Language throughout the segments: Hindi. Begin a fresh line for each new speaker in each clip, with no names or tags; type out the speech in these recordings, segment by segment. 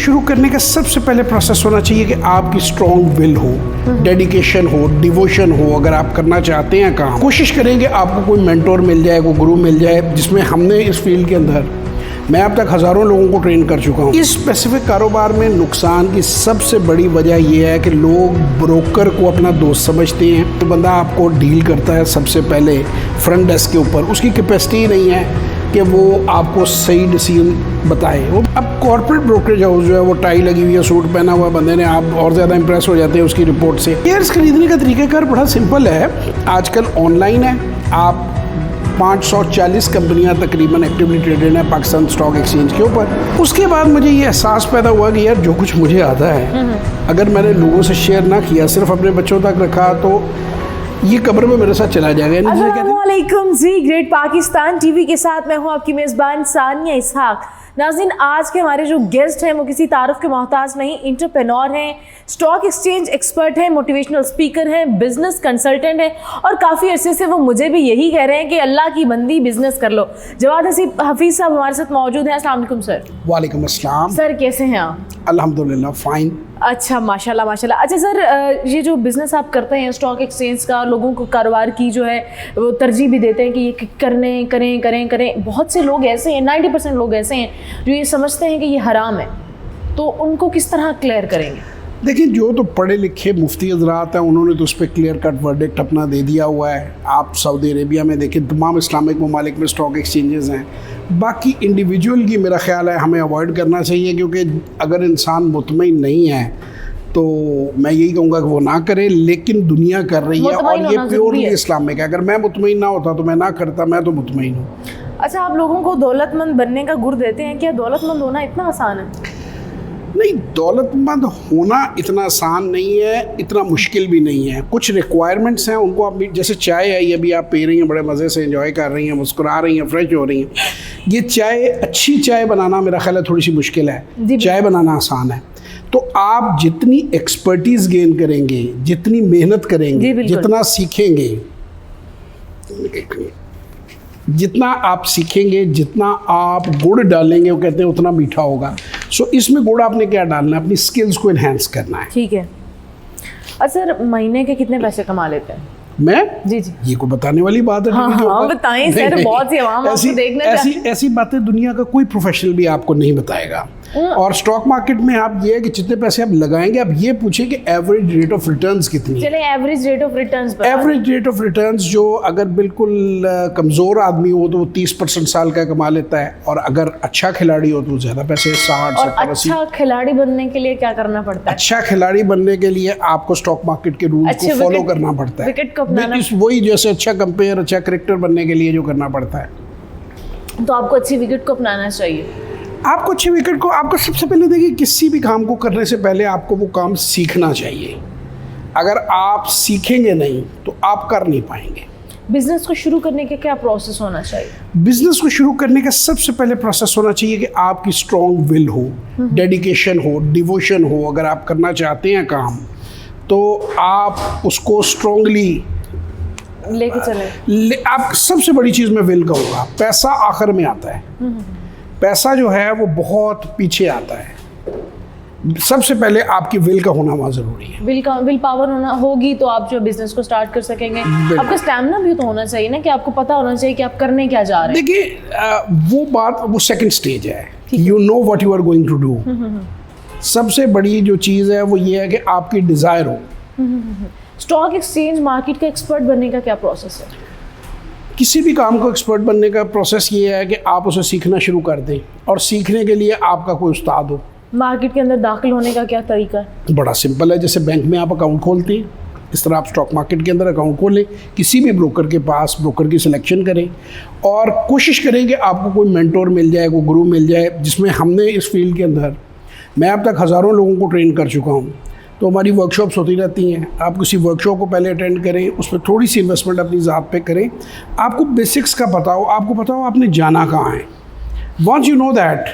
शुरू करने का सबसे पहले प्रोसेस होना चाहिए कि आपकी स्ट्रॉन्ग विल हो, डेडिकेशन हो, डिवोशन हो। अगर आप करना चाहते हैं काम, कोशिश करेंगे आपको कोई मेंटोर मिल जाए, कोई गुरु मिल जाए, जिसमें हमने इस फील्ड के अंदर मैं अब तक हज़ारों लोगों को ट्रेन कर चुका हूँ। इस स्पेसिफिक कारोबार में नुकसान की सबसे बड़ी वजह यह है कि लोग ब्रोकर को अपना दोस्त समझते हैं। तो बंदा आपको डील करता है सबसे पहले फ्रंट डेस्क के ऊपर, उसकी कैपेसिटी नहीं है कि वो आपको सही डिसीजन बताए। वो अब कॉर्पोरेट ब्रोकरेज हाउस जो है वो टाई लगी हुई है, सूट पहना हुआ बंदे ने, आप और ज़्यादा इंप्रेस हो जाते हैं उसकी रिपोर्ट से। शेयर्स खरीदने का तरीक़ाकार बड़ा सिंपल है। आजकल ऑनलाइन है, आप 540 कंपनियां तकरीबन एक्टिवली ट्रेडेड हैं पाकिस्तान स्टॉक एक्सचेंज के ऊपर। उसके बाद मुझे ये एहसास पैदा हुआ कि यार जो कुछ मुझे आता है अगर मैंने लोगों से शेयर ना किया, सिर्फ अपने बच्चों तक रखा, तो ये कब्र में मेरे साथ चला जाएगा।
अस्सलामुअलैकुम जी, ग्रेट पाकिस्तान टीवी के साथ मैं हूँ आपकी मेज़बान सानिया इसहाक। नाज़रीन, आज के हमारे जो गेस्ट हैं वो किसी तारुफ के मोहताज नहीं, इंटरप्रेन्योर हैं, स्टॉक एक्सचेंज एक्सपर्ट हैं, मोटिवेशनल स्पीकर हैं, बिजनेस कंसल्टेंट हैं और काफ़ी अरसे से वो मुझे भी यही कह रहे हैं कि अल्लाह की बंदी बिजनेस कर लो। जवाद हफीज़ साहब हमारे साथ मौजूद हैं। अस्सलाम वालेकुम सर।
वालेकुम अस्सलाम
सर, कैसे हैं आप?
अल्हम्दुलिल्लाह फाइन।
अच्छा, माशाल्लाह माशाल्लाह। अच्छा सर, ये जो बिज़नेस आप करते हैं स्टॉक एक्सचेंज का, लोगों को कारोबार की जो है वो तरजीह भी देते हैं कि ये करें। बहुत से लोग ऐसे हैं, 90% लोग ऐसे हैं जो ये समझते हैं कि ये हराम है, तो उनको किस तरह क्लियर करेंगे?
देखिए, जो तो पढ़े लिखे मुफ्ती हजरात हैं उन्होंने तो उस पर क्लियर कट वर्डिक्ट अपना दे दिया हुआ है। आप सऊदी अरेबिया में देखें, तमाम इस्लामिक ममालिक में स्टॉक एक्सचेंजेस हैं। बाकी इंडिविजुअल की मेरा ख्याल है हमें अवॉइड करना चाहिए, क्योंकि अगर इंसान मुतमईन नहीं है तो मैं यही कहूँगा कि वो ना करे, लेकिन दुनिया कर रही है और ये प्योरली इस्लामिक है। अगर मैं मुतमईन ना होता तो मैं ना करता, मैं तो मुतमईन हूँ।
अच्छा, आप लोगों को दौलतमंद बनने का गुर देते हैं, क्या दौलतमंद होना इतना आसान है?
नहीं, दौलतमंद होना इतना आसान नहीं है, इतना मुश्किल भी नहीं है। कुछ रिक्वायरमेंट्स हैं, उनको आप, जैसे चाय है, ये भी आप पी रही हैं, बड़े मज़े से एंजॉय कर रही हैं, मुस्कुरा रही हैं, फ्रेश हो रही हैं। ये चाय, अच्छी चाय बनाना मेरा ख्याल है थोड़ी सी मुश्किल है, चाय बनाना आसान है। तो आप जितनी एक्सपर्टीज़ गेन करेंगे, जितनी मेहनत करेंगे, जितना सीखेंगे, जितना आप सीखेंगे, जितना आप गुड़ डालेंगे, वो कहते हैं उतना मीठा होगा। सो इसमें गुड़ आपने क्या डालना है? अपनी स्किल्स को एनहांस करना है।
ठीक है। अच्छा सर, महीने के कितने पैसे कमा लेते हैं?
मैं?
जी।
ये को बताने वाली बात है?
हाँ, बताएं सर। बहुत सी आवाम आपको देखना
ऐसी बातें दुनिया का कोई प्रोफेशनल भी आपको नहीं बताएगा। और स्टॉक मार्केट में आप ये है कि जितने पैसे आप लगाएंगे, आप ये पूछें कि एवरेज रेट ऑफ रिटर्न्स कितनी है।
चले average rate of returns.
Average rate of returns जो अगर बिल्कुल कमज़ोर आदमी हो तो वो 30% साल का कमा लेता है, और अगर अच्छा खिलाड़ी हो तो ज़्यादा पैसे, 60, 70, 80।
अच्छा खिलाड़ी बनने के लिए क्या करना पड़ता है?
अच्छा खिलाड़ी बनने के लिए आपको स्टॉक मार्केट के रूल्स को फॉलो करना पड़ता है।
विकेट को अपनाना,
वही जैसे अच्छा कंपेयर, अच्छा क्रिकेटर बनने के लिए जो करना पड़ता है।
तो आपको अच्छी विकेट को अपनाना चाहिए।
आपको अच्छी विकेट को, आपको सबसे पहले देखिए, किसी भी काम को करने से पहले आपको वो काम सीखना चाहिए। अगर आप सीखेंगे नहीं तो आप कर नहीं पाएंगे।
बिजनेस को शुरू करने का क्या प्रोसेस होना चाहिए?
बिजनेस को शुरू करने का सबसे पहले प्रोसेस होना चाहिए कि आपकी स्ट्रॉन्ग विल हो, डेडिकेशन हो, डिवोशन हो। अगर आप करना चाहते हैं काम तो आप उसको स्ट्रॉन्गली
लेके चले।
आप सबसे बड़ी चीज़ में विल का होगा। पैसा आखिर में आता है, पैसा जो है वो बहुत पीछे आता है। सबसे पहले आपकी विल का होना बहुत ज़रूरी है।
विल पावर होना होगी तो आप जो बिजनेस को स्टार्ट कर सकेंगे। आपका स्टैमिना भी तो होना चाहिए ना, कि आपको पता होना चाहिए कि आप करने क्या जा रहे हैं।
देखिए, वो बात, वो सेकंड स्टेज है। You know what you are going to do. सबसे बड़ी जो चीज़ है वो ये है कि आपकी डिज़ायर हो।
स्टॉक एक्सचेंज मार्केट का एक्सपर्ट बनने का क्या प्रोसेस है?
किसी भी काम को एक्सपर्ट बनने का प्रोसेस ये है कि आप उसे सीखना शुरू कर दें, और सीखने के लिए आपका कोई उस्ताद हो।
मार्केट के अंदर दाखिल होने का क्या तरीका है?
बड़ा सिंपल है। जैसे बैंक में आप अकाउंट खोलते हैं, इस तरह आप स्टॉक मार्केट के अंदर अकाउंट खोलें। किसी भी ब्रोकर के पास, ब्रोकर की सिलेक्शन करें और कोशिश करें कि आपको कोई मेंटोर मिल जाए, कोई गुरु मिल जाए, जिसमें हमने इस फील्ड के अंदर, मैं अब तक हज़ारों लोगों को ट्रेन कर चुका हूँ। तो हमारी वर्कशॉप्स होती रहती हैं। आप किसी वर्कशॉप को पहले अटेंड करें, उस पर थोड़ी सी इन्वेस्टमेंट अपनी ज़ात पे करें, आपको बेसिक्स का पता हो, आपको पता हो आपने जाना कहाँ है। वंस यू नो दैट,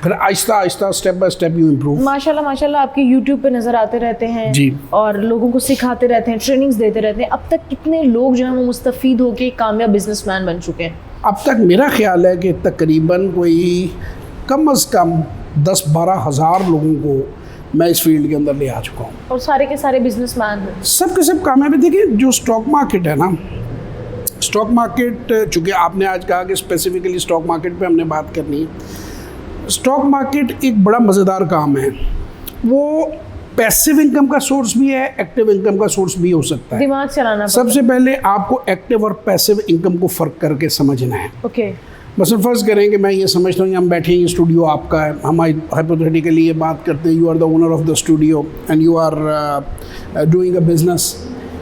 फिर Aahista Aahista step by step you improve.
माशाल्लाह माशाल्लाह, आपके यूट्यूब पे नज़र आते रहते हैं
जी,
और लोगों को सिखाते रहते हैं, ट्रेनिंग्स देते रहते हैं। अब तक कितने लोग जो हैं वो मुस्तफ़ीद होकर कामयाब बिजनेसमैन बन चुके हैं?
अब तक मेरा ख्याल है कि तकरीबन कोई कम अज़ कम 10-12 हज़ार लोगों को मैं इस फील्ड के अंदर ले आ चुका हूँ
और सारे के सारे बिजनेसमैन हैं।
सब के सब कामयाब है। देखिए जो स्टॉक मार्केट है ना, स्टॉक मार्केट, चूँकि आपने आज कहा कि स्पेसिफिकली स्टॉक मार्केट पे हमने बात करनी है, स्टॉक मार्केट एक बड़ा मज़ेदार काम है। वो पैसिव इनकम का सोर्स भी है, एक्टिव इनकम का सोर्स भी हो सकता है।
दिमाग चलाना
सबसे पहले आपको एक्टिव और पैसिव इनकम को फ़र्क करके समझना है।
ओके।
मसलन फ़र्ज़ करें कि मैं ये समझता हूँ कि हम बैठे हैं, ये स्टूडियो आपका है, हम हाइपोथेटिकली ये बात करते हैं, you are the owner of the studio and you are doing a business,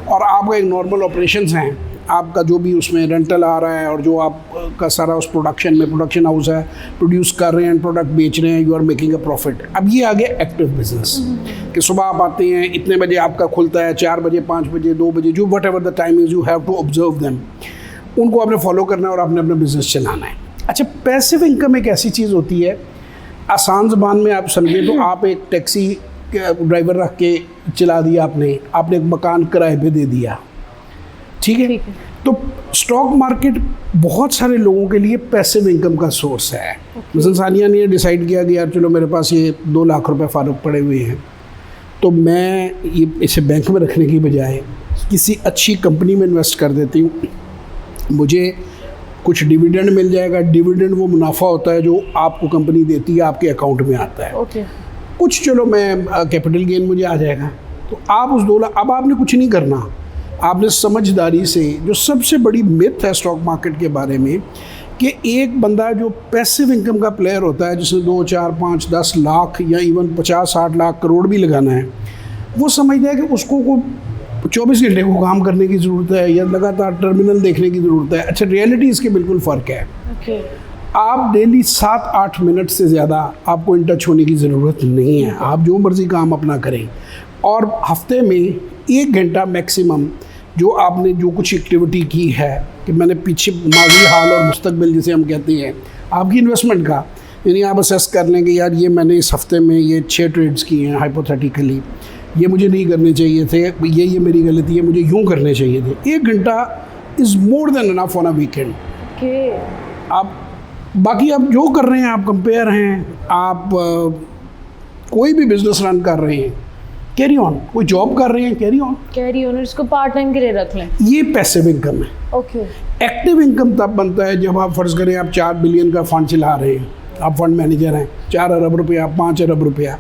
और आपका एक नॉर्मल ऑपरेशंस हैं, आपका जो भी उसमें रेंटल आ रहा है और जो आपका सारा उस प्रोडक्शन में, प्रोडक्शन हाउस है, प्रोड्यूस कर रहे हैं, प्रोडक्ट बेच रहे हैं, you are making a profit. अब ये आ गया एक्टिव बिजनेस कि सुबह आप आते हैं, इतने बजे आपका खुलता है, 4 बजे, 5 बजे, 2 बजे, जो whatever the time is, you have to observe them, उनको आपने फॉलो करना है और आपने अपना बिजनेस चलाना है। अच्छा, पैसिव इनकम एक ऐसी चीज़ होती है, आसान ज़बान में आप समझे तो आप एक टैक्सी ड्राइवर रख के चला दिया आपने एक मकान किराए पे दे दिया, ठीक है। तो स्टॉक मार्केट बहुत सारे लोगों के लिए पैसिव इनकम का सोर्स है। मिसेस सानिया ने डिसाइड किया कि यार चलो मेरे पास ये 2 लाख रुपए फारुक पड़े हुए हैं, तो मैं ये इसे बैंक में रखने की बजाय किसी अच्छी कंपनी में इन्वेस्ट कर देती हूँ, मुझे कुछ डिविडेंड मिल जाएगा। डिविडेंड वो मुनाफा होता है जो आपको कंपनी देती है, आपके अकाउंट में आता है।
ओके।
कुछ चलो मैं कैपिटल गेन मुझे आ जाएगा। तो आप उस 2 लाख, अब आपने कुछ नहीं करना, आपने समझदारी से, जो सबसे बड़ी मिथ है स्टॉक मार्केट के बारे में, कि एक बंदा जो पैसिव इनकम का प्लेयर होता है, जिसने 2, 4, 5, 10 लाख या इवन 50-60 लाख करोड़ भी लगाना है, वो समझता है कि उसको को 24 घंटे को काम करने की ज़रूरत है या लगातार टर्मिनल देखने की ज़रूरत है। अच्छा, रियलिटी इसके बिल्कुल फ़र्क है।
ओके।
आप डेली 7-8 मिनट से ज़्यादा आपको इन टच होने की ज़रूरत नहीं है। आप जो मर्ज़ी काम अपना करें, और हफ्ते में 1 घंटा मैक्सिमम जो आपने जो कुछ एक्टिविटी की है, कि मैंने पीछे माजी, हाल और मुस्तकबिल जिसे हम कहते हैं आपकी इन्वेस्टमेंट का, यानी आप असेस कर लेंगे यार ये मैंने इस हफ्ते में ये 6 ट्रेड्स किए हैं हाइपोथेटिकली, ये मुझे नहीं करने चाहिए थे, ये मेरी गलती है, मुझे यूँ करने चाहिए थे। 1 घंटा is more than enough on a weekend.
Okay.
आप बाकी आप जो कर रहे हैं, आप कंपेयर हैं, आप कोई भी बिजनेस रन कर रहे हैं, कैरी ऑन। कोई जॉब कर रहे हैं, कैरी ऑन,
इसको पार्ट टाइम के लिए रख लें।
ये पैसिव इनकम है।
ओके।
एक्टिव इनकम तब बनता है जब आप फ़र्ज़ करें आप 4 बिलियन का फंड चला रहे हैं, आप फंड मैनेजर हैं, 4 अरब रुपया, 5 अरब रुपया,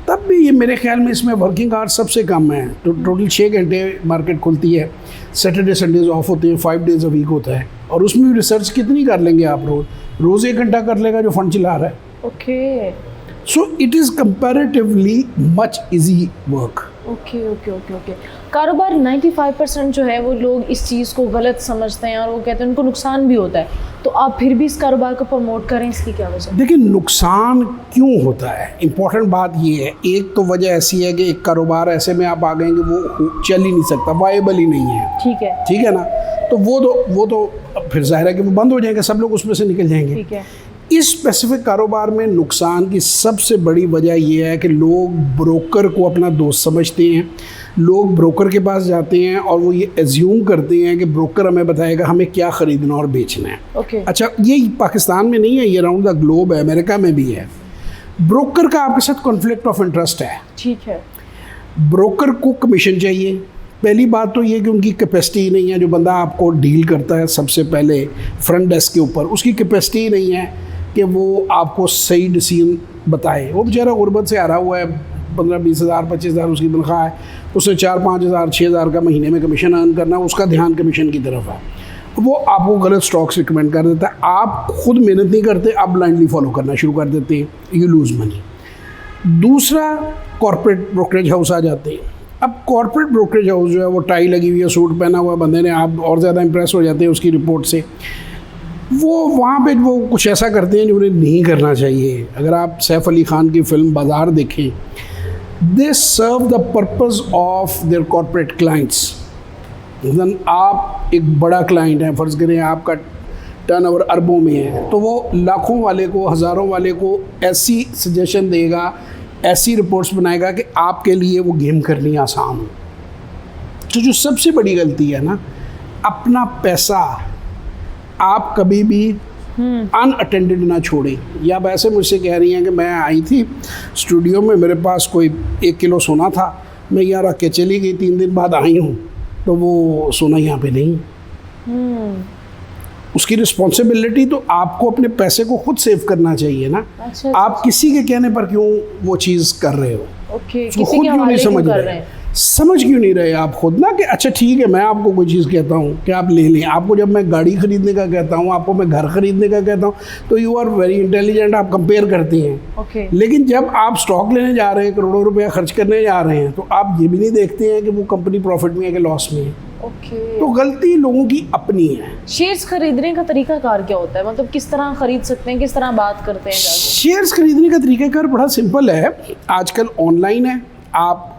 तब भी ये मेरे ख्याल में इसमें वर्किंग आवर्स सबसे कम है। तो टोटल 6 घंटे मार्केट खुलती है, सैटरडे संडेज ऑफ होते हैं, 5 डेज़ अ वीक होता है, और उसमें भी रिसर्च कितनी कर लेंगे आप? रोज़ 1 घंटा कर लेगा जो फंड चला रहा है।
Okay.
So it is comparatively much easy work.
Okay okay okay okay. कारोबार 95% जो है वो लोग इस चीज़ को गलत समझते हैं और वो कहते हैं उनको नुकसान भी होता है, तो आप फिर भी इस कारोबार को प्रमोट करें, इसकी क्या वजह?
देखिए, नुकसान क्यों होता है, इम्पॉर्टेंट बात ये है। एक तो वजह ऐसी है कि एक कारोबार ऐसे में आप आ गए कि वो चल ही नहीं सकता, वायबल ही नहीं है। ठीक है ना, तो वो तो फिर जाहिर है कि वो बंद हो जाएंगे, सब लोग उसमें से निकल जाएंगे।
ठीक है।
इस स्पेसिफिक कारोबार में नुकसान की सबसे बड़ी वजह यह है कि लोग ब्रोकर को अपना दोस्त समझते हैं। लोग ब्रोकर के पास जाते हैं और वो ये एज्यूम करते हैं कि ब्रोकर हमें बताएगा हमें क्या ख़रीदना और बेचना है।
ओके।
अच्छा, ये पाकिस्तान में नहीं है, ये अराउंड द ग्लोब है, अमेरिका में भी है। ब्रोकर का आपके साथ कॉन्फ्लिक्ट ऑफ इंटरेस्ट है।
ठीक है।
ब्रोकर को कमीशन चाहिए। पहली बात तो ये कि उनकी कैपेसिटी नहीं है, जो बंदा आपको डील करता है सबसे पहले फ्रंट डेस्क के ऊपर, उसकी कैपेसिटी नहीं है कि वो आपको सही डिसीजन बताए। वो बेचारा गुर्बत से आ रहा हुआ है, 15-20 हज़ार 25 हज़ार उसकी तनख्वाह है, उससे 4-5 हज़ार 6 हज़ार का महीने में कमीशन अर्न करना, उसका ध्यान कमीशन की तरफ है। वो आपको गलत स्टॉक्स रिकमेंड कर देता है। आप खुद मेहनत नहीं करते, आप ब्लाइंडली फॉलो करना शुरू कर देते हैं, यू लूज़ मनी। दूसरा, कॉर्पोरेट ब्रोकरेज हाउस आ जाते हैं। अब कॉर्पोरेट ब्रोकरेज हाउस जो है वो टाई लगी हुई है, सूट पहना हुआ बंदे ने, आप और ज़्यादा इंप्रेस हो जाते हैं उसकी रिपोर्ट से। वो वहाँ पे वो कुछ ऐसा करते हैं जो उन्हें नहीं करना चाहिए। अगर आप सैफ अली ख़ान की फ़िल्म बाज़ार देखें, they serve the purpose of their corporate clients. आप एक बड़ा क्लाइंट है, फ़र्ज़ करें आपका टर्नओवर अरबों में है, तो वो लाखों वाले को, हज़ारों वाले को ऐसी सजेशन देगा, ऐसी रिपोर्ट्स बनाएगा कि आपके लिए वो गेम करनी आसान हो। तो जो सबसे बड़ी गलती है ना, अपना पैसा आप कभी भी अनअटेंडेड ना छोड़ें। या आप ऐसे मुझसे कह रही हैं कि मैं आई थी स्टूडियो में, मेरे पास कोई 1 किलो सोना था, मैं यहाँ रख के चली गई, 3 दिन बाद आई हूँ तो वो सोना यहाँ पे नहीं। उसकी रिस्पॉन्सिबिलिटी तो आपको अपने पैसे को खुद सेव करना चाहिए ना।
अच्छा,
आप किसी के कहने पर क्यों वो चीज़ कर रहे हो?
ओके,
उसको
किसी
खुद
के
क्यों नहीं
हवाले क्यों
समझ
कर
रहे?
रहे हैं?
समझ क्यों नहीं रहे आप खुद ना कि अच्छा ठीक है मैं आपको कोई चीज़ कहता हूँ कि आप ले लें, आपको जब मैं गाड़ी खरीदने का कहता हूँ, आपको मैं घर खरीदने का कहता हूँ, तो यू आर वेरी इंटेलिजेंट, आप कंपेयर करती हैं।
ओके,
लेकिन जब आप स्टॉक लेने जा रहे हैं, करोड़ों रुपया खर्च करने जा रहे हैं, तो आप ये भी नहीं देखते हैं कि वो कंपनी प्रॉफिट में है कि लॉस में है।
ओके।
तो गलती लोगों की अपनी है।
शेयर्स खरीदने का तरीका कार क्या होता है, मतलब किस तरह खरीद सकते हैं, किस तरह बात करते हैं जाके?
शेयर्स खरीदने का तरीकाकार बड़ा सिंपल है। आजकल ऑनलाइन है, आप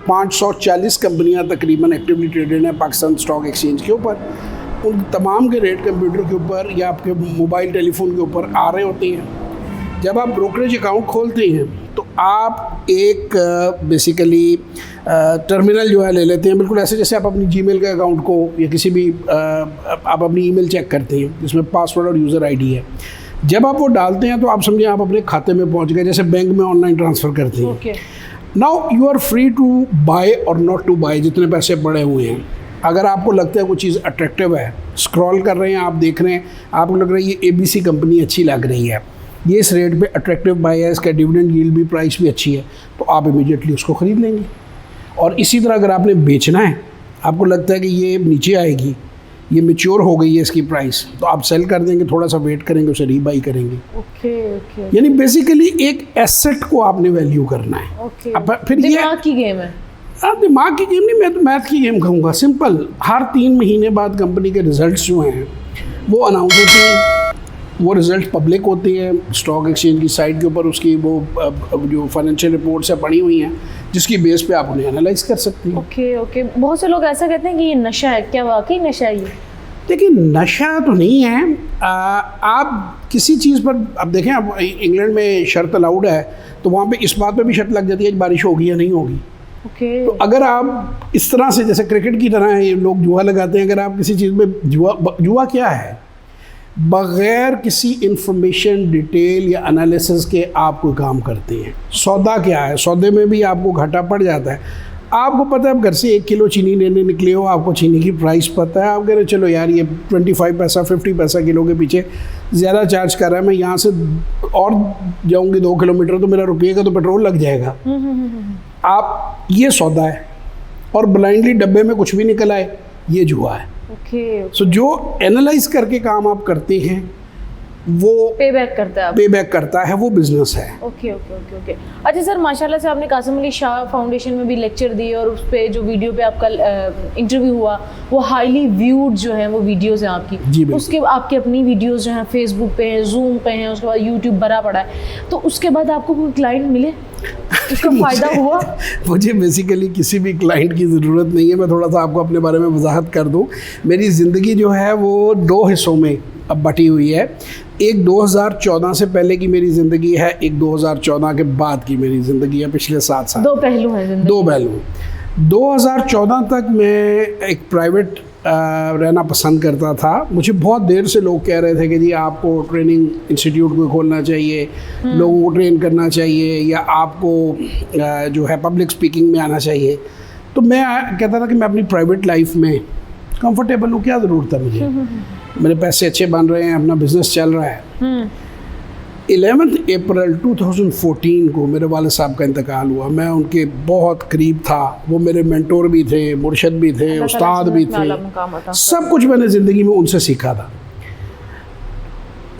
540 कंपनियां तकरीबन एक्टिवली ट्रेडेड हैं पाकिस्तान स्टॉक एक्सचेंज के ऊपर। उन तमाम के रेट कंप्यूटर के ऊपर या आपके मोबाइल टेलीफोन के ऊपर आ रहे होते हैं। जब आप ब्रोकरेज अकाउंट खोलते हैं तो आप एक बेसिकली टर्मिनल जो है ले लेते हैं, बिल्कुल ऐसे जैसे आप अपनी जीमेल के अकाउंट को या किसी भी आप अपनी ईमेल चेक करते हैं जिसमें पासवर्ड और यूज़र आईडी है। जब आप वो डालते हैं तो आप समझिए आप अपने खाते में पहुंच गए, जैसे बैंक में ऑनलाइन ट्रांसफ़र करते हैं।
Okay,
now you are free to buy और नॉट टू बाय, जितने पैसे पड़े हुए हैं। अगर आपको लगता है कोई चीज़ अट्रैक्टिव है, स्क्रॉल कर रहे हैं, आप देख रहे हैं, आपको लग रहा है ये ABC कंपनी अच्छी लग रही है, ये इस रेट पे अट्रैक्टिव बाय है, इसका डिविडेंड यील्ड भी, प्राइस भी अच्छी है, तो आप इमीडिएटली उसको ख़रीद लेंगे। और इसी तरह अगर आपने बेचना है, आपको लगता है कि ये नीचे आएगी, ये मैच्योर हो गई है इसकी प्राइस, तो आप सेल कर देंगे, थोड़ा सा वेट करेंगे, उसे रीबाई करेंगे।
ओके, ओके,
यानी बेसिकली एक एसेट को आपने वैल्यू करना है।
ओके।
अब फिर ये
दिमाग की गेम है।
आप दिमाग की गेम नहीं, मैं तो मैथ की गेम कहूँगा। सिंपल, हर 3 महीने बाद कंपनी के रिजल्ट्स जो हैं वो अनाउंस होते हैं, वो रिजल्ट पब्लिक होती है स्टॉक एक्सचेंज की साइट के ऊपर, उसकी वो जो फाइनेंशियल रिपोर्ट्स है पड़ी हुई हैं, जिसकी बेस पे आप उन्हें एनालाइज कर सकते हैं।
Okay, okay. बहुत से लोग ऐसा कहते हैं कि ये नशा है, क्या वाकई नशा है ये?
देखिए नशा तो नहीं है। आप किसी चीज़ पर, अब देखें, अब इंग्लैंड में शर्त अलाउड है तो वहाँ पे इस बात पे भी शर्त लग जाती है बारिश होगी या नहीं होगी।
ओके,
तो अगर आप इस तरह से, जैसे क्रिकेट की तरह है, ये लोग जुआ लगाते हैं, अगर आप किसी चीज़ में जुआ क्या है, बग़ैर किसी इंफॉर्मेशन, डिटेल या एनालिसिस के आप कोई काम करते हैं। सौदा क्या है, सौदे में भी आपको घाटा पड़ जाता है। आपको पता है, आप घर से 1 किलो चीनी लेने निकले हो, आपको चीनी की प्राइस पता है, आप कह रहे चलो यार ये 25 पैसा 50 पैसा किलो के पीछे ज़्यादा चार्ज कर रहा है, मैं यहाँ से और जाऊँगी 2 किलोमीटर तो मेरा रुपये तो पेट्रोल लग जाएगा। आप, ये सौदा है, और ब्लाइंडली डब्बे में कुछ भी निकल आए, ये जुआ है।
ओके।
सो जो एनालाइज करके काम आप करते हैं वो
पे बैक करता है,
पे बैक करता है, वो बिजनेस है।
Okay, okay, okay, okay. अच्छा सर, माशाल्लाह से आपने कासिम अली शाह फाउंडेशन में भी लेक्चर दिए और उस पे जो वीडियो पे आपका इंटरव्यू हुआ वो हाईली व्यूड जो है वो वीडियोस हैं आपकी।
जी बिल्कुल।
उसके आपकी अपनी वीडियोस जो हैं फेसबुक पे हैं, जूम पे हैं, उसके बाद यूट्यूब भरा पड़ा है, तो उसके बाद आपको कोई क्लाइंट मिले, उसका फ़ायदा हुआ?
मुझे बेसिकली किसी भी क्लाइंट की ज़रूरत नहीं है। मैं थोड़ा सा आपको अपने बारे में वजाहत कर दूं। मेरी ज़िंदगी जो है वो 2 हिस्सों में अब बटी हुई है। एक 2014 से पहले की मेरी ज़िंदगी है, एक 2014 के बाद की मेरी ज़िंदगी है, पिछले 7 साल।
2 पहलू हैं ज़िंदगी।
2 पहलू। 2014 तक मैं एक प्राइवेट रहना पसंद करता था। मुझे बहुत देर से लोग कह रहे थे कि जी आपको ट्रेनिंग इंस्टीट्यूट को खोलना चाहिए, लोगों को ट्रेन करना चाहिए, या आपको जो है पब्लिक स्पीकिंग में आना चाहिए। तो मैं कहता था कि मैं अपनी प्राइवेट लाइफ में कंफर्टेबल हूँ, क्या ज़रूरत है मुझे, मेरे पैसे अच्छे बन रहे हैं, अपना बिजनेस चल रहा है। 11 अप्रैल 2014 को मेरे वाले साहब का इंतकाल हुआ। मैं उनके बहुत करीब था, वो मेरे मेंटोर भी थे, मुर्शद भी थे, उस्ताद भी थे, सब कुछ मैंने ज़िंदगी में उनसे सीखा था।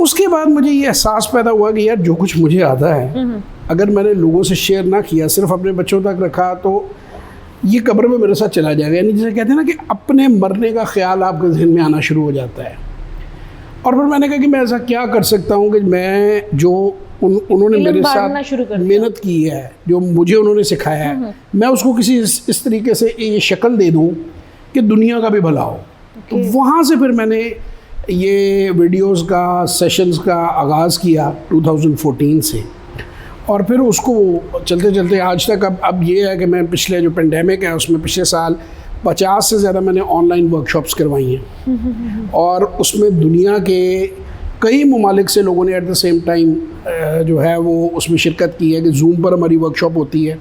उसके बाद मुझे ये एहसास पैदा हुआ कि यार जो कुछ मुझे आता है अगर मैंने लोगों से शेयर ना किया, सिर्फ अपने बच्चों तक रखा, तो ये कब्र में मेरे साथ चला जाएगा। यानी जिसे कहते हैं ना कि अपने मरने का ख्याल आपके जहन में आना शुरू हो जाता है। और फिर मैंने कहा कि मैं ऐसा क्या कर सकता हूँ कि मैं जो उन्होंने मेरे साथ मेहनत की है, जो मुझे उन्होंने सिखाया है, मैं उसको किसी इस तरीके से ये शक्ल दे दूँ कि दुनिया का भी भला हो। तो वहाँ से फिर मैंने ये वीडियोस का, सेशंस का आगाज़ किया 2014 से, और फिर उसको चलते चलते आज तक अब ये है कि मैं पिछले जो पेंडेमिक है उसमें पिछले साल 50 से ज़्यादा मैंने ऑनलाइन वर्कशॉप्स करवाई हैं, और उसमें दुनिया के कई ममालिक से लोगों ने एट द सेम टाइम जो है वो उसमें शिरकत की है कि जूम पर हमारी वर्कशॉप होती है।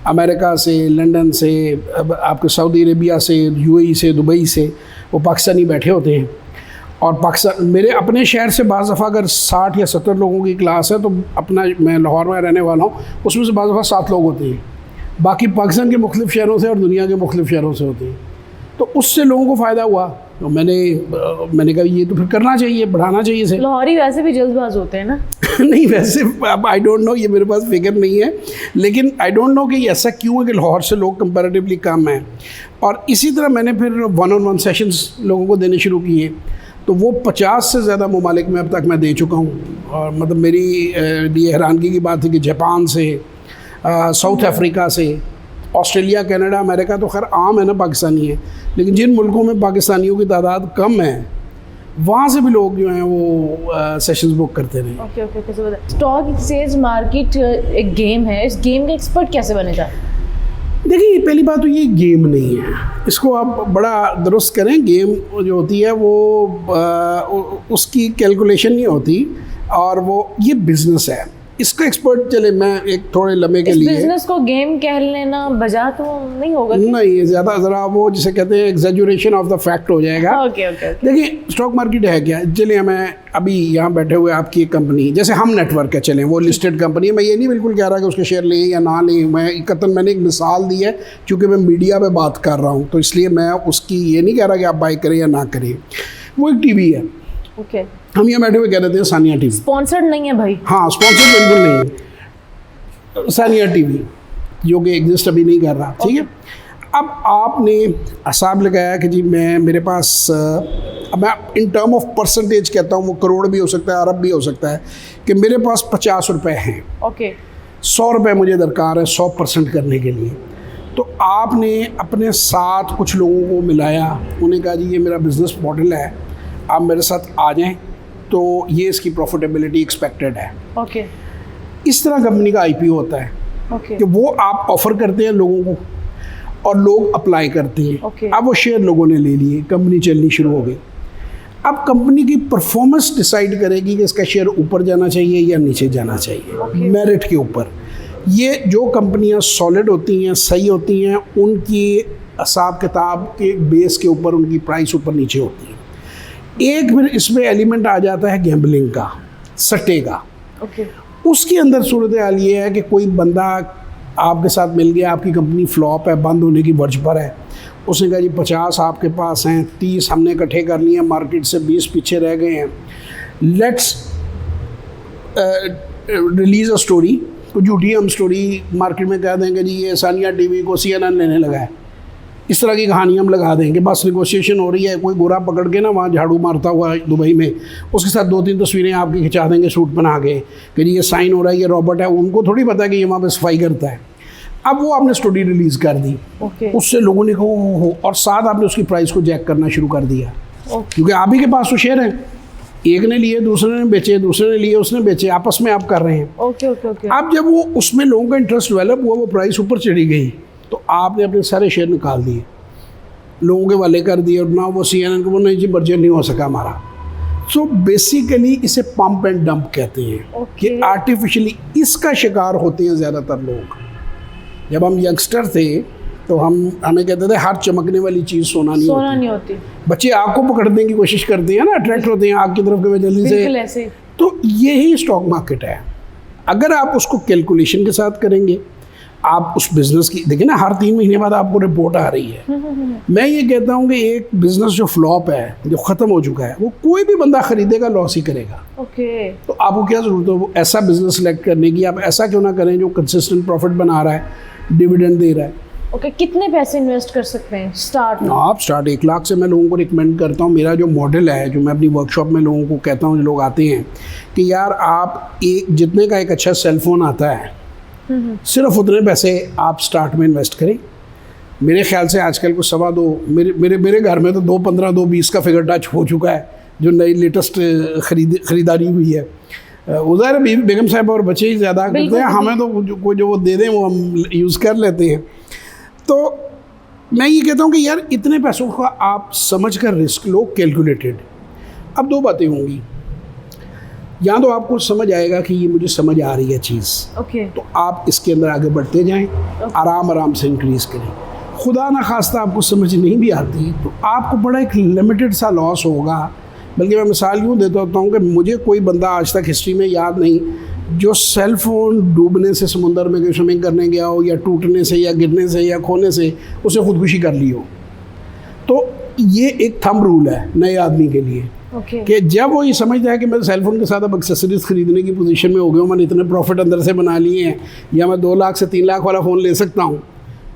अमेरिका से, लंदन से, आपके सऊदी अरेबिया से, यूएई से, दुबई से वो पाकिस्तानी बैठे होते हैं। और पाकिस्तान, मेरे अपने शहर से बाज़ दफ़ा अगर 60 या 70 लोगों की क्लास है तो अपना, मैं लाहौर में रहने वाला हूँ, उसमें से बाज़ दफ़ा 7 लोग होते हैं, बाकी पाकिस्तान के मुख्तलिफ़ शहरों से और दुनिया के मुख्तलिफ़ शहरों से होते हैं। तो उससे लोगों को फ़ायदा हुआ, तो मैंने कहा ये तो फिर करना चाहिए, बढ़ाना चाहिए इसे।
लाहौरी वैसे भी जल्दबाज होते हैं ना।
नहीं, वैसे अब आई डोंट नो, ये मेरे पास फिगर नहीं है, लेकिन आई डोंट नो कि ऐसा क्यों है कि लाहौर से लोग कंपैरेटिवली कम हैं। और इसी तरह मैंने फिर 1-on-1 सेशंस लोगों को देने शुरू किए, तो वो 50 से ज़्यादा ममालिक में अब तक मैं दे चुका हूँ। और मतलब मेरी लिए हैरानगी की बात है कि जापान से, साउथ अफ्रीका से, ऑस्ट्रेलिया, कनाडा, अमेरिका तो खैर आम है ना, पाकिस्तानी है, लेकिन जिन मुल्कों में पाकिस्तानियों की तादाद कम है वहाँ से भी लोग जो हैं वो सेशंस बुक करते रहे।
Okay okay okay, stock exchange market एक गेम है, इस गेम का एक्सपर्ट कैसे बने जाए?
देखिए, पहली बात तो ये गेम नहीं है, इसको आप बड़ा दुरुस्त करें। गेम जो होती है वो उसकी कैलकुलेशन नहीं होती, और वो ये बिज़नेस है। इसका एक्सपर्ट, चले मैं एक थोड़े लम्हे के लिए,
बिजनेस को गेम कह लेना बजा तो नहीं होगा?
नहीं, ज़्यादा ज़रा वो जिसे कहते हैं एग्जैजुरेशन ऑफ द फैक्ट हो जाएगा।
Okay okay okay.
देखिए, स्टॉक मार्केट है क्या? चलिए, मैं अभी यहाँ बैठे हुए आपकी एक कंपनी, जैसे हम नेटवर्क है, चलें वो लिस्टेड कंपनी है, मैं ये नहीं बिल्कुल कह रहा कि उसके शेयर लें या ना लें, मैंने एक मिसाल दी है क्योंकि मैं मीडिया पे बात कर रहा हूँ, तो इसलिए मैं उसकी ये नहीं कह रहा कि आप बाई करें या ना करें। वो एक टीवी है,
ओके,
हम यहाँ बैठे हुए कह देते हैं सानिया टीवी।
स्पॉन्सर्ड नहीं है भाई?
हाँ, स्पॉन्सर्ड बिल्कुल नहीं है, सानिया टीवी जो कि एग्जिस्ट अभी नहीं कर रहा, ठीक है। अब आपने हिसाब लगाया कि जी मेरे पास, अब मैं इन टर्म ऑफ परसेंटेज कहता हूँ, वो करोड़ भी हो सकता है, अरब भी हो सकता है, कि मेरे पास 50 रुपये हैं,
ओके,
100 रुपये मुझे दरकार है 100% करने के लिए। तो आपने अपने साथ कुछ लोगों को मिलाया, उन्हें कहा जी ये मेरा बिज़नेस मॉडल है, आप मेरे साथ आ जाएं, तो ये इसकी प्रॉफिटेबिलिटी एक्सपेक्टेड है।
ओके,
इस तरह कंपनी का आईपीओ होता है,
ओके,
कि वो आप ऑफ़र करते हैं लोगों को और लोग अप्लाई करते हैं।
Okay.
अब वो शेयर लोगों ने ले लिए, कंपनी चलनी शुरू हो गई। अब कंपनी की परफॉर्मेंस डिसाइड करेगी कि इसका शेयर ऊपर जाना चाहिए या नीचे जाना चाहिए,
Okay.
मेरिट के ऊपर। ये जो कंपनियां सॉलिड होती हैं, सही होती हैं, उनकी हिसाब किताब के बेस के ऊपर उनकी प्राइस ऊपर नीचे होती है। एक फिर इसमें एलिमेंट आ जाता है गैम्बलिंग का, सट्टे का।
ओके,
उसके अंदर सूरत हाल ये है कि कोई बंदा आपके साथ मिल गया, आपकी कंपनी फ्लॉप है, बंद होने की वर्ज पर है, उसने कहा जी 50 आपके पास हैं, 30 हमने इकट्ठे कर लिए हैं, मार्केट से 20 पीछे रह गए हैं, लेट्स रिलीज़ अ स्टोरी। तो झूठी हम स्टोरी मार्केट में कह देंगे जी ये सानिया टीवी को CNN लेने लगा है, इस तरह की कहानी हम लगा देंगे। बस नेगोशिएशन हो रही है, कोई गोरा पकड़ के ना वहाँ झाड़ू मारता हुआ दुबई में, उसके साथ 2-3 तस्वीरें आपकी खिंचा देंगे सूट बना के कि ये साइन हो रहा है, ये रॉबर्ट है। उनको थोड़ी पता है कि ये वहाँ पे सफाई करता है। अब वो आपने स्टोरी रिलीज़ कर दी,
ओके,
उससे लोगों ने कहा हो, और साथ आपने उसकी प्राइस को जैक करना शुरू कर दिया, क्योंकि आप ही के पास तो शेयर हैं, एक ने लिए, दूसरे ने बेचे, दूसरे ने लिए, उसने बेचे, आपस में आप कर रहे हैं।
Okay okay okay.
अब जब वो उसमें लोगों का इंटरेस्ट डेवलप हुआ, वो प्राइस ऊपर चढ़ी गई, तो आपने अपने सारे शेयर निकाल दिए, लोगों के वाले कर दिए, और ना वो CNN को नहीं जी मर्जर नहीं हो सका हमारा। सो बेसिकली इसे पंप एंड डंप कहते हैं कि आर्टिफिशियली इसका शिकार होते हैं ज़्यादातर लोग। जब हम यंगस्टर थे तो हमें कहते थे हर चमकने वाली चीज़ सोना नहीं होती। बच्चे आग को पकड़ने की कोशिश करते हैं ना, अट्रैक्ट होते हैं आग की तरफ के जल्दी से। तो यही स्टॉक मार्केट है। अगर आप उसको कैलकुलेशन के साथ करेंगे, आप उस बिज़नेस की, देखिए ना, हर 3 महीने बाद आपको रिपोर्ट आ रही है। मैं ये कहता हूँ कि एक बिज़नेस जो फ्लॉप है, जो ख़त्म हो चुका है, वो कोई भी बंदा ख़रीदेगा, लॉस ही करेगा।
ओके,
तो आपको क्या ज़रूरत है वो ऐसा बिज़नेस सेलेक्ट करने की? आप ऐसा क्यों ना करें जो कंसिस्टेंट प्रॉफिट बना रहा है, डिविडेंड दे रहा है।
ओके, कितने पैसे इन्वेस्ट कर सकते हैं स्टार्ट में?
आप स्टार्ट 1 लाख से मैं लोगों को रिकमेंड करता हूँ। मेरा जो मॉडल है, जो मैं अपनी वर्कशॉप में लोगों को कहता हूँ, जो लोग आते हैं, कि यार आप जितने का एक अच्छा सेलफोन आता है, सिर्फ उतने पैसे आप स्टार्ट में इन्वेस्ट करें। मेरे ख्याल से आजकल को 2.25, मेरे घर में तो 2.15 2.20 का फिगर टच हो चुका है, जो नई लेटेस्ट खरीदारी हुई है। उधर बेगम साहब और बच्चे ही ज़्यादा करते हैं, हमें तो जो वो दे दें वो हम यूज़ कर लेते हैं। तो मैं ये कहता हूँ कि यार इतने पैसों का आप समझ कर रिस्क लो, कैलकुलेटेड। अब 2 बातें होंगी। या तो आपको समझ आएगा कि ये मुझे समझ आ रही है चीज़,
ओके
तो आप इसके अंदर आगे बढ़ते जाएं, आराम आराम से इंक्रीज़ करें। खुदा ना खास्ता आपको समझ नहीं भी आती तो आपको बड़ा एक लिमिटेड सा लॉस होगा। बल्कि मैं मिसाल यूँ देता होता हूँ कि मुझे कोई बंदा आज तक हिस्ट्री में याद नहीं जो सेल फोन डूबने से समुंदर में स्विमिंग करने गया हो, या टूटने से, या गिरने से, या खोने से उसे खुदकुशी कर ली हो। तो ये एक थंब रूल है नए आदमी के लिए कि जब वो ये समझता है कि मैं सेल फोन के साथ अब एक्सेसरीज खरीदने की पोजीशन में हो गया हूँ, मैंने इतने प्रॉफिट अंदर से बना लिए हैं, या मैं 2 लाख से 3 लाख वाला फ़ोन ले सकता हूँ,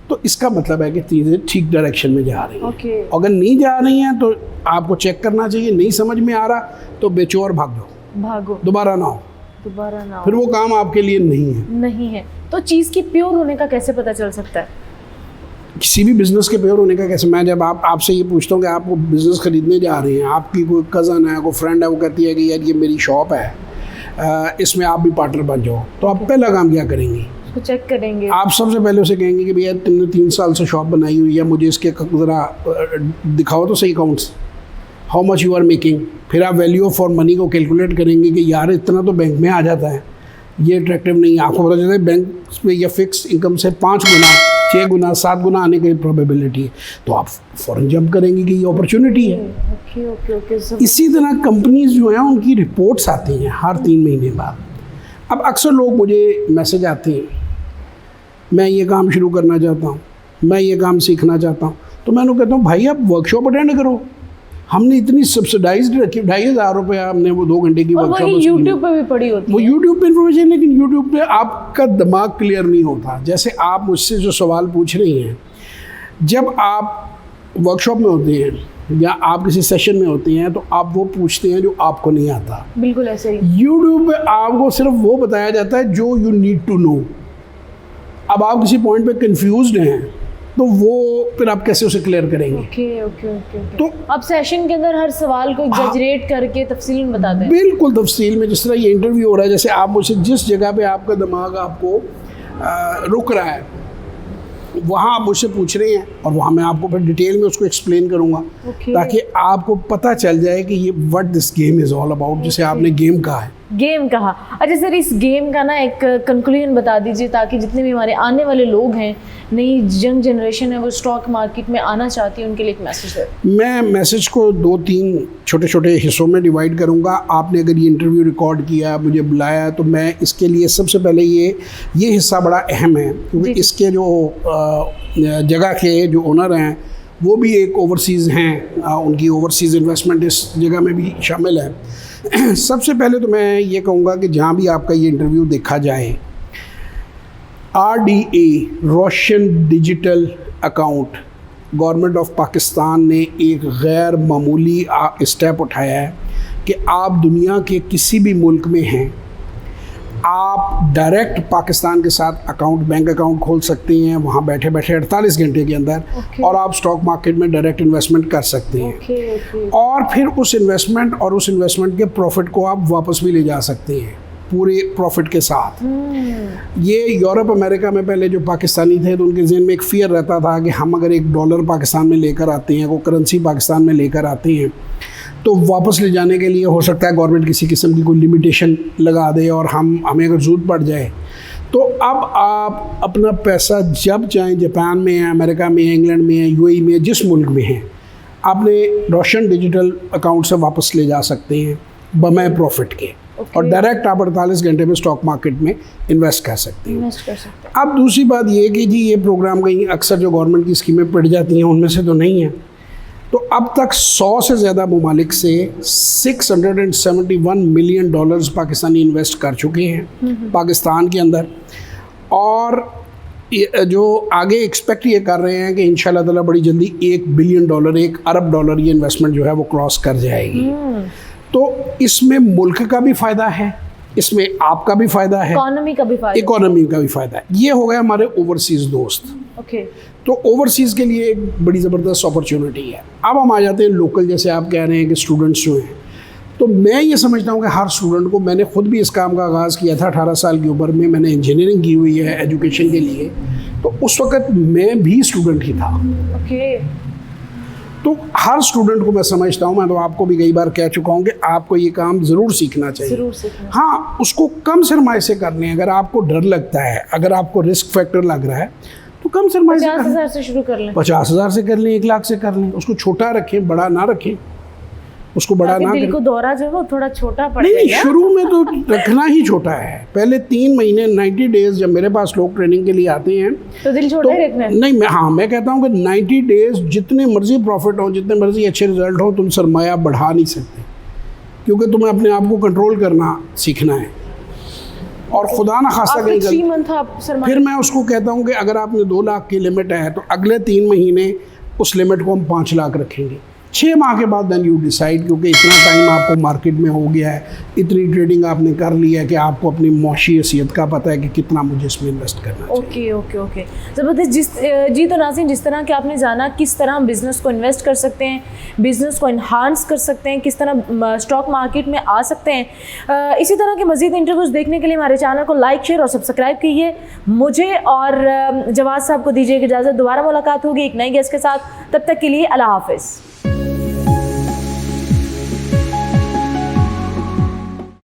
तो इसका मतलब है कि चीज़ें ठीक डायरेक्शन में जा रही हैं। अगर नहीं जा रही हैं तो आपको चेक करना चाहिए। नहीं समझ में आ रहा तो बेचो और भागो, दोबारा ना हो, फिर वो काम आपके लिए नहीं है।
तो चीज़ की प्योर होने का कैसे पता चल सकता है?
किसी भी बिज़नेस के प्योर होने का कैसे, मैं जब आपसे ये पूछता हूँ कि आप वो बिज़नेस ख़रीदने जा रहे हैं, आपकी कोई कज़न है, कोई फ्रेंड है, वो कहती है कि यार ये मेरी शॉप है, इसमें आप भी पार्टनर बन जाओ, तो आप पहला काम क्या करेंगे?
उसको चेक करेंगे। आप
सबसे पहले उसे कहेंगे कि भैया तुमने 3 साल से शॉप बनाई हुई है, मुझे इसके ज़रा दिखाओ तो सही accounts, how much you are making. फिर आप वैल्यू फॉर मनी को कैलकुलेट करेंगे कि यार इतना तो बैंक में आ जाता है, ये अट्रैक्टिव नहीं है। आपको पता चलता है बैंक पे या फिक्स इनकम से 5 गुना, 6 गुना, 7 गुना आने की प्रोबेबिलिटी है, तो आप फ़ौरन जंप करेंगे कि ये अपॉर्चुनिटी है।
ओके।
इसी तरह कंपनीज जो हैं उनकी रिपोर्ट्स आती हैं हर 3 महीने बाद। अब अक्सर लोग मुझे मैसेज आते हैं, मैं ये काम शुरू करना चाहता हूँ, मैं ये काम सीखना चाहता हूँ, तो मैं उनको कहता हूँ भाई आप वर्कशॉप अटेंड करो, हमने इतनी सब्सिडाइज्ड रखी, 2,500 रुपये हमने वो 2 घंटे की वर्कशॉप
यूट्यूब पे भी पड़ी होती है।
वो यूट्यूब पे इन्फॉर्मेशन, लेकिन यूट्यूब पे आपका दिमाग क्लियर नहीं होता। जैसे आप मुझसे जो सवाल पूछ रही हैं, जब आप वर्कशॉप में होते हैं या आप किसी सेशन में होते हैं तो आप वो पूछते हैं जो आपको नहीं आता।
बिल्कुल ऐसे ही।
यूट्यूब पे आपको सिर्फ वो बताया जाता है जो यू नीड टू नो। अब आप किसी पॉइंट पे कंफ्यूज्ड हैं तो वो फिर आप कैसे उसे क्लियर करेंगे?
ओके। तो आप सेशन के अंदर हर सवाल को एग्जैजरेट करके तफसील में बताते हैं?
बिल्कुल तफसील में। जिस तरह ये इंटरव्यू हो रहा है, जैसे आप मुझसे जिस जगह पे आपका दिमाग आपको रुक रहा है वहाँ आप मुझसे पूछ रहे हैं और वहाँ मैं आपको फिर डिटेल में उसको एक्सप्लेन करूँगा ताकि आपको पता चल जाए कि ये what this game is all about, जिसे आपने गेम कहा है।
गेम कहा। अच्छा सर, इस गेम का ना एक कंक्लूजन बता दीजिए ताकि जितने भी हमारे आने वाले लोग हैं, नई यंग जनरेशन है, वो स्टॉक मार्केट में आना चाहती है, उनके लिए एक मैसेज है।
मैं मैसेज को 2-3 छोटे छोटे हिस्सों में डिवाइड करूंगा। आपने अगर ये इंटरव्यू रिकॉर्ड किया, मुझे बुलाया, तो मैं इसके लिए सबसे पहले ये हिस्सा बड़ा अहम है क्योंकि इसके जो जगह के जो ओनर हैं वो भी एक ओवरसीज़ हैं, उनकी ओवरसीज़ इन्वेस्टमेंट इस जगह में भी शामिल है। सबसे पहले तो मैं ये कहूँगा कि जहाँ भी आपका ये इंटरव्यू देखा जाए, RDA Roshan digital account, government of Pakistan ने एक गैर मामूली स्टेप उठाया है कि आप दुनिया के किसी भी मुल्क में हैं, आप डायरेक्ट पाकिस्तान के साथ बैंक अकाउंट खोल सकते हैं वहाँ बैठे बैठे 48 घंटे के अंदर और आप स्टॉक मार्केट में डायरेक्ट इन्वेस्टमेंट कर सकते हैं। और फिर उस इन्वेस्टमेंट के प्रॉफिट को आप वापस भी ले जा सकते हैं पूरे प्रॉफिट के साथ। ये यूरोप अमेरिका में पहले जो पाकिस्तानी थे तो उनके ज़हन में एक फ़ियर रहता था कि हम अगर $1 पाकिस्तान में लेकर आते हैं, वो करेंसी पाकिस्तान में लेकर आते हैं, तो वापस ले जाने के लिए हो सकता है गवर्नमेंट किसी किस्म की कोई लिमिटेशन लगा दे और हमें अगर ज़रूरत पड़ जाए तो अब आप अपना पैसा जब चाहें, जापान में है, अमेरिका में है, इंग्लैंड में है, UAE में, जिस मुल्क में हैं, आपने रोशन डिजिटल अकाउंट से वापस ले जा सकते हैं बमै प्रॉफिट के और डायरेक्ट आप 48 घंटे में स्टॉक मार्केट में इन्वेस्ट कर सकते हैं। अब दूसरी बात ये कि जी ये प्रोग्राम कहीं अक्सर जो गवर्नमेंट की स्कीमें पड़ जाती हैं उनमें से तो नहीं है। तो अब तक 100 से ज़्यादा ममालिक से $671 मिलियन पाकिस्तानी इन्वेस्ट कर चुके हैं पाकिस्तान के अंदर, और जो आगे एक्सपेक्ट ये कर रहे हैं कि इंशाल्लाह ताला बड़ी जल्दी $1 बिलियन, $1 अरब ये इन्वेस्टमेंट जो है वो क्रॉस कर जाएगी। तो इसमें मुल्क का भी फ़ायदा है, इसमें आपका भी फ़ायदा है, इकोनॉमी का भी फ़ायदा है। ये हो गया हमारे ओवरसीज़ दोस्त। तो ओवरसीज़ के लिए एक बड़ी ज़बरदस्त अपॉर्चुनिटी है। अब हम आ जाते हैं लोकल, जैसे आप कह रहे हैं कि स्टूडेंट्स जो हैं, तो मैं ये समझता हूँ कि हर स्टूडेंट को, मैंने खुद भी इस काम का आगाज़ किया था 18 साल की उम्र में, मैंने इंजीनियरिंग की हुई है एजुकेशन के लिए, तो उस वक़्त मैं भी स्टूडेंट ही था। तो हर स्टूडेंट को मैं समझता हूँ, मैं तो आपको भी कई बार कह चुका हूँ कि आपको ये काम ज़रूर सीखना चाहिए।
जरूर सीखना।
हाँ, उसको कम सरमाए से करने, अगर आपको डर लगता है, अगर आपको रिस्क फैक्टर लग रहा है तो कम सरमाए से
50,000 से शुरू कर लें।
50,000 से कर लें, 1 लाख से कर लें। उसको छोटा रखें, बड़ा ना रखें, उसको बड़ा ना
दिल
करें।
को दौरा जो है वो थोड़ा छोटा पड़
नहीं,
जाएगा।
शुरू में तो रखना ही छोटा है। पहले 3 महीने 90 डेज जब मेरे पास लोग ट्रेनिंग के लिए आते हैं
तो दिल छोटा ही रखना है।
नहीं, मैं कहता हूँ कि 90 डेज जितने मर्जी प्रॉफिट हो, जितने मर्जी अच्छे रिजल्ट हो, तुम सरमाया बढ़ा नहीं सकते, क्योंकि तुम्हें अपने आप को कंट्रोल करना सीखना है। और खुदा ना खासा कहीं
3 मंथ आप सरमाया।
फिर मैं उसको कहता हूँ कि अगर आपने 2 लाख की लिमिट है तो अगले 3 महीने उस लिमिट को हम 5 लाख रखेंगे। 6 माह के बाद देन यू डिसाइड, क्योंकि इतना टाइम आपको मार्केट में हो गया है, इतनी ट्रेडिंग आपने कर ली है कि आपको अपनी मुआशी हैसियत का पता है कि कितना मुझे इसमें इन्वेस्ट करना है।
ओके ओके ओके, ज़बरदस्त। जी तो नाज़रीन, जिस तरह कि आपने जाना किस तरह हम बिज़नेस को इन्वेस्ट कर सकते हैं, बिज़नेस को इन्हांस कर सकते हैं, किस तरह स्टॉक मार्केट में आ सकते हैं, इसी तरह के मज़ीद इंटरव्यूज़ देखने के लिए हमारे चैनल को लाइक, शेयर और सब्सक्राइब कीजिए। मुझे और जवाद साहब को दीजिए इजाज़त। दोबारा मुलाकात होगी एक नई गेस्ट के साथ, तब तक के लिए अल्लाह हाफ़िज़।